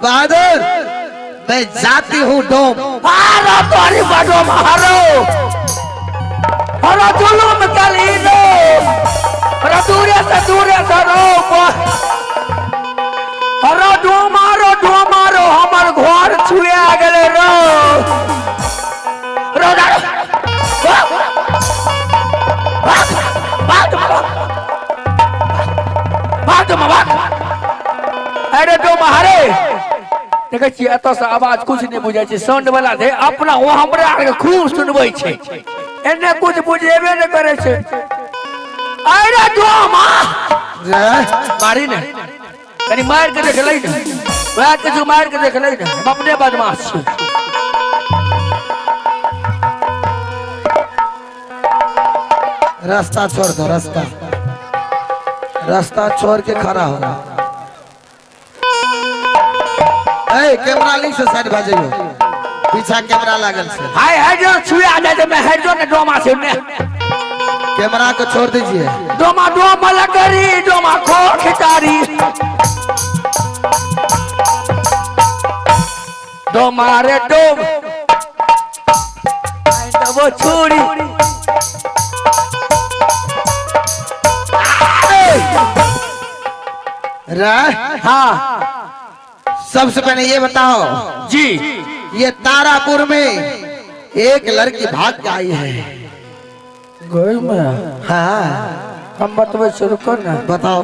बहादुर मैं जाती हूँ डोम। हारो तोरी बड़ो हारो हारो जुलूम कली दो हारो दूरे से रो हारो डोमारो हमर घर छुए गेले रो रो भाग अरे डोम हारे देखे छी एतो से आवाज कुछ नहीं बुझे छै साउंड वाला दे अपना वो हमरा के खूब सुनबै छै एने कुछ बुझेबे न करे छै अरे डोमा मारी ने कनी मार के देख लै ने वह के जो मार के देख लै ने हम अपने बदमाश छी रास्ता छोड़ दो रास्ता छोड़ के खड़ा हो। ए कैमरा लिंक से साइड भाजियो पीछा कैमरा लागल से हाय जो छुए आ जाए मैं हेड जो ने डोमा से ने कैमरा को छोड़ दीजिए। डोमा लगरी डोमा खो खितारी डोमा रे डोम वो छुरी हाँ सबसे पहले ये बताओ जी ये तारापुर में एक लड़की भाग के आई है। गई में हाँ हम बतवे शुरू कर ना बताओ।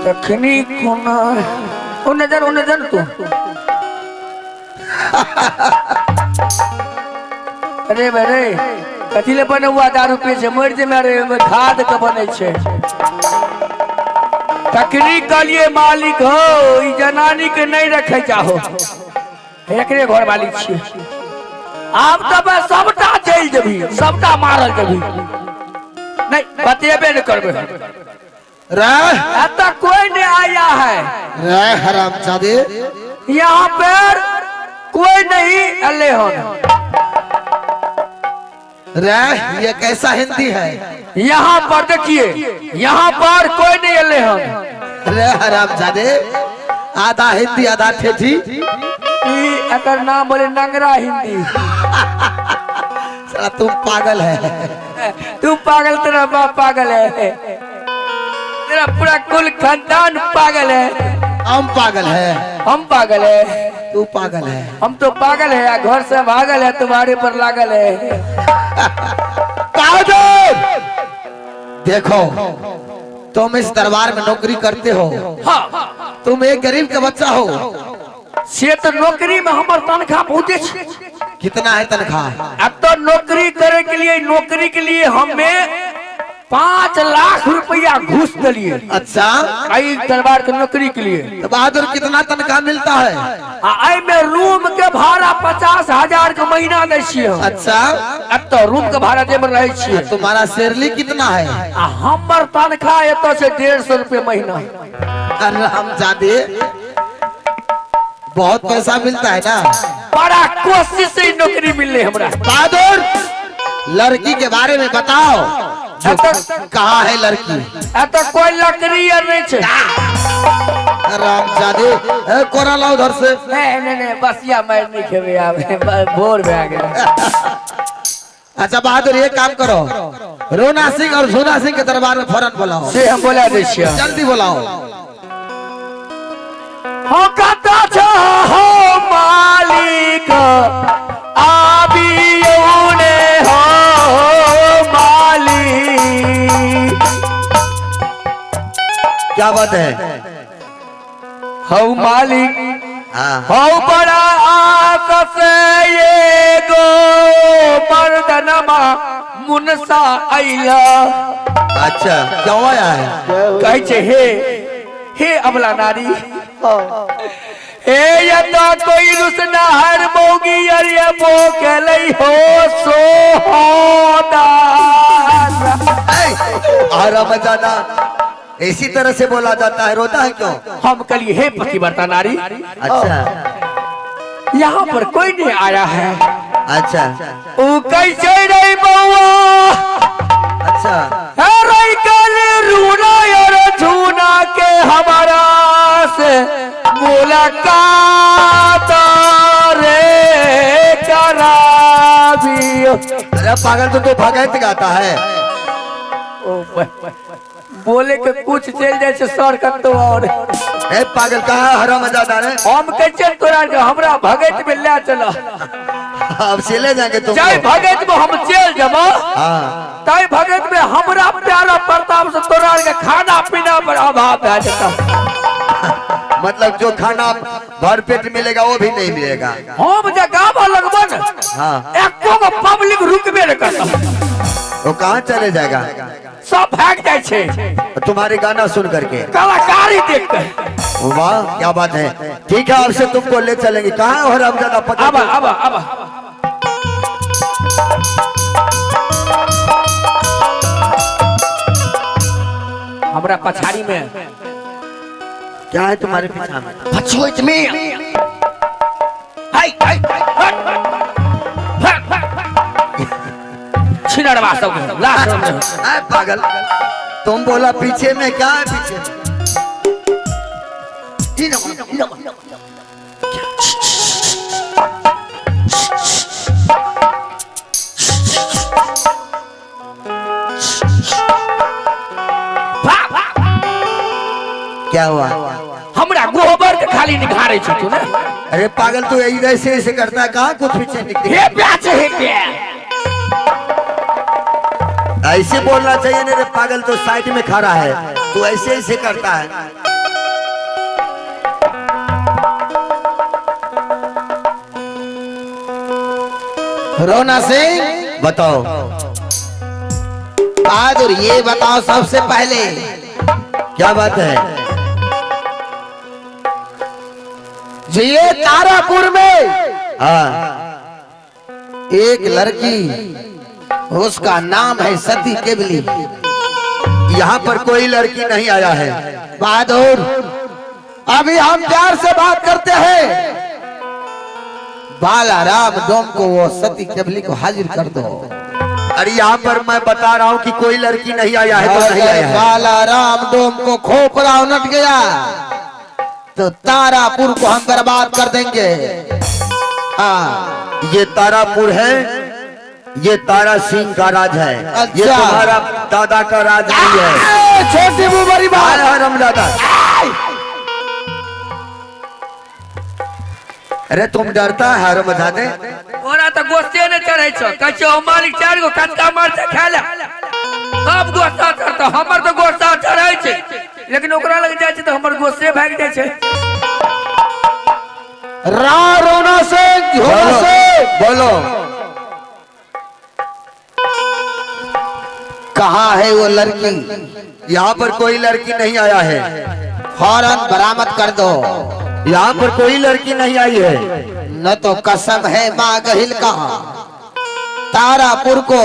तखनी कोना उन्हें जन तू अरे बेरे कथी ले बने हुआ दारू पे से मर जे मेरे खाद के बने छे तकनी कलिए मालिक हो ई जनानी के नहीं रखे चाहो एकरे घर मालिक छी आप तब सबटा चल जबी सबटा मारल जबी नहीं बतेबे न करबे आता कोई नहीं आया है हरामजादे यहाँ पर कोई नहीं अल्ले हो ये कैसा हिंदी है? यहाँ पर देखिए यहाँ पर कोई नहीं अल्ले हो हरामजादे आधा हिंदी आधा ठेठी अगर नाम बोले नंगरा हिंदी साला तुम पागल है। तू पागल तेरा बाप पागल है तेरा पूरा कुल खानदान पागल है। हम पागल है हम पागल है तू पागल है हम तो पागल है घर से भागल है तुम्हारे पर लागल है। देखो तुम इस दरबार में नौकरी करते हो। हाँ तुम एक गरीब का बच्चा हो। से तो नौकरी में हमार तनख्वाह पहुंचे कितना है तनख्वाह? अब तो नौकरी नौकरी के लिए हमें 5 लाख रुपया घूस दिए। अच्छा आई दरबार के नौकरी के लिए तो बहादुर कितना तनख्वाह मिलता है? आई में रूम के भाड़ा 50,000 के महीना दे छिए। अच्छा अब तो रूम के भाड़ा दे रहे छिए। तुम्हारा सैलरी कितना है? हमर तनख्वाह एतो से 150 रुपए महीना। हरामजादे बहुत पैसा मिलता है ना। बड़ा कोशिश से नौकरी मिलने हमरा। बहादुर लड़की के बारे में बताओ कहाँ है लड़की? तो कोई लकड़ी नहीं छे। हरामजादे कोरा लाओ उधर से। नहीं बस या मैं नहीं खेबे आवे बोर में आ गया। अच्छा बहादुर ये काम करो रोना सिंह और झूना सिंह के दरबार में फौरन बुलाओ। से हम बोला दे छिए जल्दी बुलाओ। हो कता छ हो मालिक आबियोने हो मालिक। क्या बात है? हो मालिक हाँ हो बड़ा आकस ये गो मर्दनमा मुनसा आइला। अच्छा क्यों आया है? कहे छे हे अबला नारी ए या तो कोई रुसना हर मोगी अरे वो कहलई हो सोदा। मजाना इसी तरह से बोला जाता है। रोता है क्यों? हम कलिए हे पतिव्रता नारी। अच्छा यहाँ पर कोई नहीं आया है। अच्छा ओ कैसे रही बउआ? अच्छा रही कल रूना यार सुना के हमारा से मुलाकात रे कराबियो। अरे पागल तो भगत गाता है। बोले के कुछ चल जाए सर कर तो और ए पागल कहाँ हरामजादा रे? हम के चल तोरा के हमरा भगत में ले चलो। अब चले जाएंगे तुम। चाहे भगत में हम चल जब हाँ ताई भगत में हमरा प्यारा प्रताप से तोरा के खाना पीना पर अभाव है जाता। मतलब जो खाना भर पेट मिलेगा वो भी नहीं मिलेगा। हम जगह लगबन हाँ एको को पब्लिक रुकबे न करता। वो कहाँ चले जाएगा? सब भाग जाए छे तुम्हारे गाना सुन करके, कलाकारी देख कर। वाह क्या बात है। ठीक है आपसे तुमको ले चलेंगे। कहाँ हो हरामजादा? पकड़ अब अब अब हमरा पछाड़ी में क्या है तुम्हारे पीछा में? पछोइत में हाय हाय छिनड़वा सब लास्ट में। अरे पागल तुम बोला पीछे में, क्या है पीछे में? क्या हुआ? हमरा गोबर के खाली निखारे छ तू ना। अरे पागल तू ऐसे ऐसे करता है, कहाँ कुछ पीछे निकले? हे प्याच हे प्याच ऐसे बोलना चाहिए ना रे पागल। तो साइड में खड़ा है, तू ऐसे ऐसे करता है। रोना सिंह बताओ। बहादुर ये बताओ सबसे पहले क्या बात है? ये तारापुर में हाँ एक लड़की, उसका नाम है सती केवली। यहाँ पर कोई लड़की नहीं आया है। बहादुर अभी हम प्यार से बात करते हैं। बालाराम डोम को वो सती केवली को हाजिर कर दो। अरे यहाँ पर मैं बता रहा हूँ कि कोई लड़की नहीं आया है तो नहीं आया है। बालाराम डोम को खोपड़ा उलट गया तो तारापुर को हम बर्बाद कर देंगे। हाँ ये तारापुर है, ये तारा सिंह का राज है। ये अच्छा। तुम्हारा दादा का राज नहीं है। छोटी बड़ी बात हरामजादा। अरे तुम डरता है हरामजादे? ओरा तो गोस्ते ने चढ़ै छ कछो मालिक 4 गो कचका मार से खाला सब गोस्ता चढ़ता। हमर तो गोस्ता चढ़ै छै लेकिन ओकरा लग जाय छै तो हमर गोस्ते भाग जाय छै। रोना से बोलो, बोलो। कहाँ है वो लड़की? यहाँ पर कोई लड़की नहीं आया है। फौरन बरामद कर दो। यहाँ पर कोई लड़की नहीं आई है। न तो कसम है माँ गहिल का, तारापुर को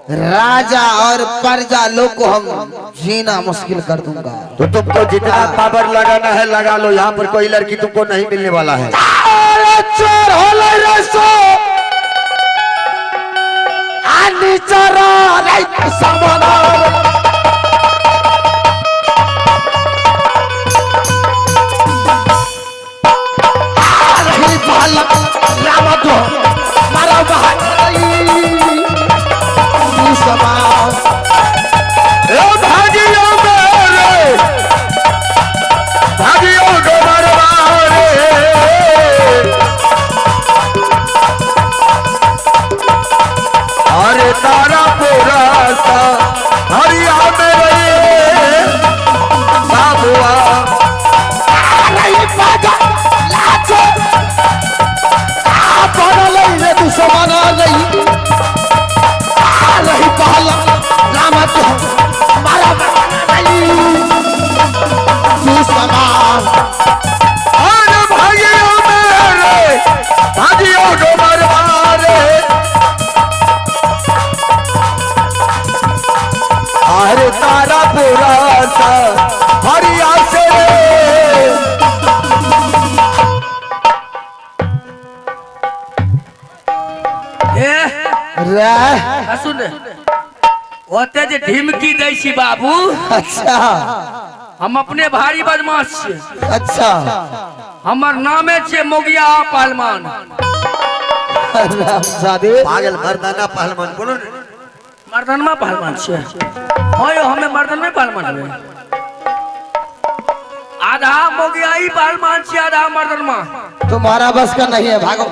राजा और प्रजा लोग को हम जीना मुश्किल कर दूंगा। तो तुमको जितना पावर लगाना है लगा लो। यहाँ पर कोई लड़की तुमको नहीं मिलने वाला है। चोर हो ले सो आनी चरा रे सामना रामतो मारा भागियों मेरे, भागियों को मरवारे। अरे तारापुरा सा हरिया मेरे बाबुआ। समाना नहीं रही पहला राम तो मारा तू समान। अरे भाइयों मेरे, भाइयों को मरवारे। अरे तारापुरा सा हरिया से सुन ओते जे ढिमकी दै छी बाबू। अच्छा हम अपने भारी बदमाश छियै। अच्छा हमर नामे छियै मोगिया पहलवान। रामजादे पागल मर्दाना पहलवान बोलो ने। मर्दनमा पहलवान छियै। हाँ यो हमें मर्दनमा पहलवान हुए। आधा मोगिया ही पहलवान छियै, आधा मर्दनमा। तुम्हारा बस का नहीं है, भागो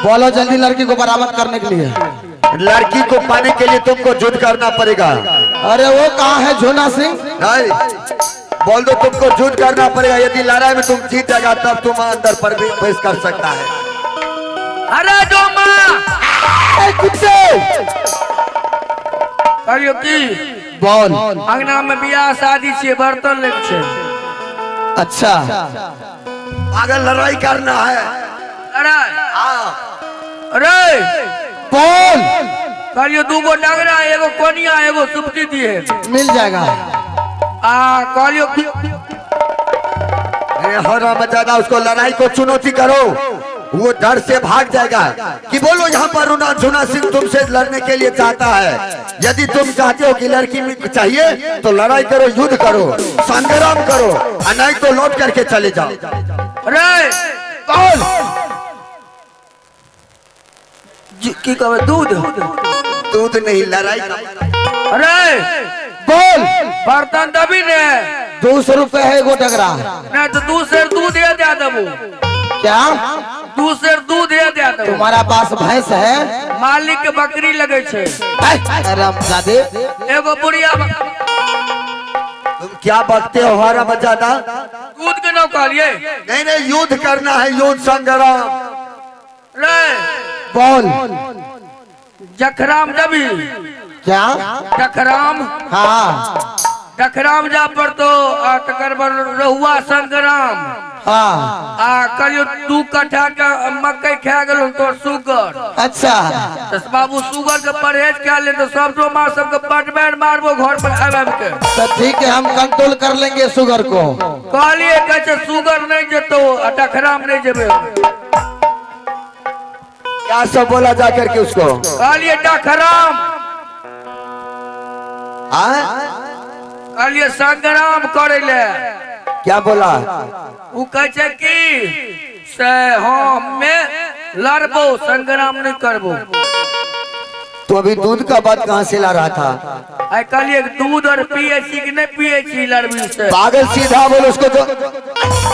बोलो जल्दी लड़की को बरामद करने के लिए। लड़की को पाने के लिए तुमको युद्ध करना पड़ेगा। अरे वो कहाँ है झोना सिंह? नहीं, बोल दो तुमको युद्ध करना पड़ेगा। यदि लड़ाई में तुम जीत जाएगा तब तुम अंदर प्रवेश कर सकता है। अरे डोमा कुत्ते कहियो की बोल। अंगना में बियाह शादी छियै, बर्तन ले छै। अच्छा पागल लड़ाई करना है। अरे हाँ। अरे बोल। कहियो दूगो डगरा, एगो कोनिया, एगो सुपटी दिए। मिल जाएगा। कहियो हो रामजादा, उसको लड़ाई को चुनौती करो, वो डर से भाग जाएगा। कि बोलो यहाँ पर झुना सिंह तुमसे लड़ने के लिए चाहता है। यदि तुम चाहते हो कि लड़की में चाहिए तो लड़ाई करो, युद्ध करो, संग्राम करो, और नहीं तो लौट करके चले जाओ। अरे कौन? की कहवे दूध? दूध नहीं, लड़ाई। अरे बोल। बर्तन दबी ने 200 रुपए है एगो डगरा। नहीं तो 2 सेर दूध दे देबू। क्या 2 सेर दूध दे देबू। तुम्हारा पास भैंस है? मालिक के बकरी लगे छे। रामजादे एगो बुढ़िया तुम क्या बकते हो हमारा मजादा? दूध के न कहलिए। नहीं नहीं, युद्ध करना है, युद्ध संग्राम। रे बोल। जखराम दबी। क्या? जखराम हाँ जखराम जा पर तो तकर बाद रहुआ संग्राम। हाँ कहियो 2 कट्ठा के मकई खा गेलो तो सुगर। अच्छा दस बाबू सुगर के परहेज कर ले तो सब तो मार सबके पटबैर मारबो घर पर आवे के। तो ठीक है, हम कंट्रोल कर लेंगे शुगर को। कहलिए कहे सुगर नहीं जेतो, डखराम नहीं जेबे। क्या सब बोला जाकर के उसको? कहलिए डखराम, कहलिए संग्राम करे ले। क्या बोला? वो कहे कि से हम में लड़बो, संग्राम नहीं करबो। तो अभी दूध का बात कहाँ से ला रहा था? आई कहलिए दूध और पिए छी कि नहीं पिए छी लड़बी से। पागल सीधा बोल उसको, तो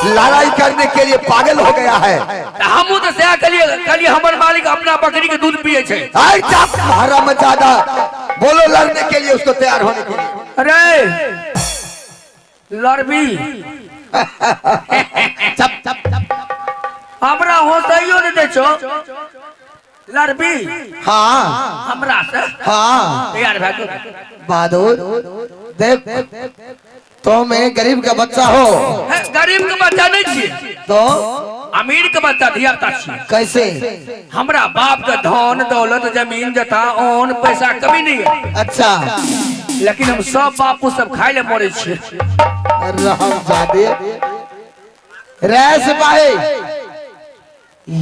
लड़ाई करने के लिए पागल हो गया है। हम तो से कहलिए हमर मालिक अपना बकरी के दूध पिए छे। हमारा मजादा बोलो लड़ने के लिए उसको तैयार होने के लिए। अरे लड़बी हमरा होसइयो नहीं दे छो। लड़बी हाँ हमरा से। हाँ तैयार भागो। बहादुर देख, तुम एक गरीब का बच्चा हो। गरीब के बच्चा नहीं छिए तो अमीर के बच्चा धियापुता छिए। कैसे? हमरा बाप का धन दौलत जमीन जता ओन पैसा कभी नहीं है। अच्छा लेकिन हम सब बापू सब खाए ले मरे छे। रामजादे रे सिपाही,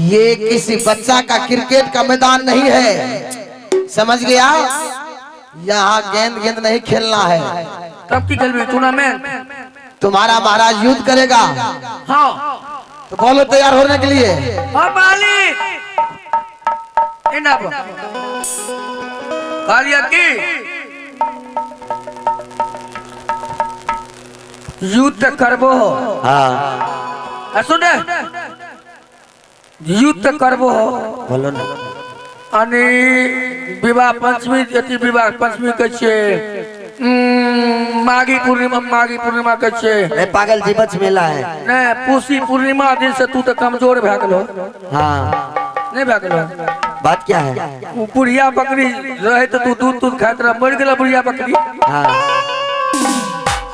ये किसी बच्चा का क्रिकेट का मैदान नहीं है, समझ गया? यहाँ गेंद गेंद नहीं खेलना है। तब की खेलबी टूर्नामेंट? तुम्हारा महाराज युद्ध करेगा। हाँ तो बोलो तैयार होने के लिए। हाँ मालिक कालिया की युद्ध करबो। हाँ सुने युद्ध करबो बोलो ना। अनि विवाह पंचमी अति विवाह पंचमी के छे। माघी पूर्णिमा के छे। नहीं पागल जी, बच मेला है। नहीं पूसी पूर्णिमा दिन से तू तो कमजोर भै गेलो। हाँ नहीं भै गेलो। बात क्या है? वो बुढ़िया बकरी रहे तो तू दूध खात रह, मर गेला बुढ़िया बकरी।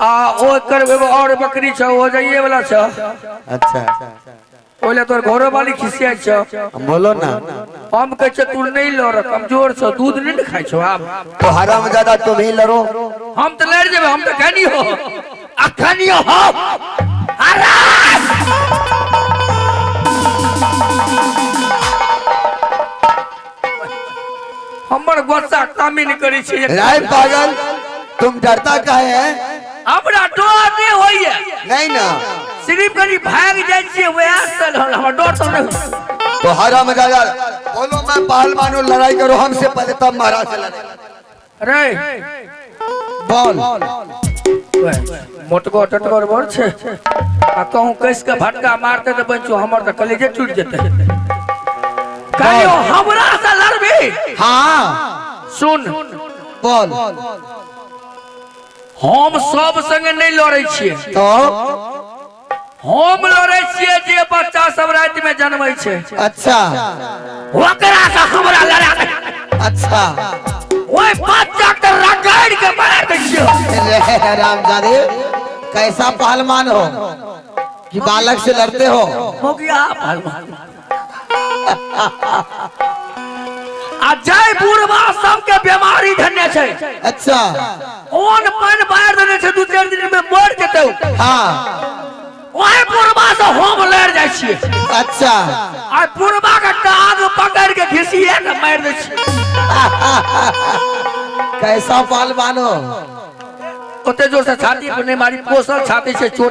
हाँ ओ कर एगो और बकरी छ, हो जाइए वाला छ। अच्छा ओले तोर घरो वाली खिसिया छ। बोलो ना। हम कह छ तू नहीं लड़, कमजोर छ, दूध नहीं खाइ छ। आप तो हराम ज्यादा तुम ही लड़ो। हम तो लड़ जेबे, हम तो कहनी हो अखनी हो हराम। हमर गुस्सा कामी नहीं करी छी। राय पागल, तुम डरता काहे है? हमरा डर नहीं होइए नहीं ना सिर्फ कनी भाग जाय छियै वएह से हमरा डर तो नहीं। तो हराम जादा बोलो मैं पहलवान हूं, लड़ाई करो हमसे पहले तब महाराज से लड़े। रे बोल मोटको टटकोर बोल छे आ कहूं कैस के भटका मारते तो बच्चो हमर तो कलेजे टूट जेते। कहियो हमरा से लड़बी? हाँ सुन बोल। हम सब संगे नहीं लड़े छियै, तो हम लड़े छियै जे बच्चा सब रात में जन्मै छै। अच्छा ओकरा से हमरा लड़ा दे। अच्छा ओए बच्चा के रगड़ के मार दे छियै। रामजादे कैसा पहलवान हो कि बालक से लड़ते हो? हो गया पहलवान। आ जय बुढ़वा सबके बीमारी धन्य छै। अच्छा ओन पान बाहर देने छै, दू चार दिन में मर जेतौ। हाँ ओए बुढ़वा से हम लड़ जाय छियै। अच्छा आ बुढ़वा के टांग पकड़ के घिसिए के मार दे छियै। कैसा पहलवान हो? ओते जोर से छाती पे नहीं मारी, पोसल छाती से चोट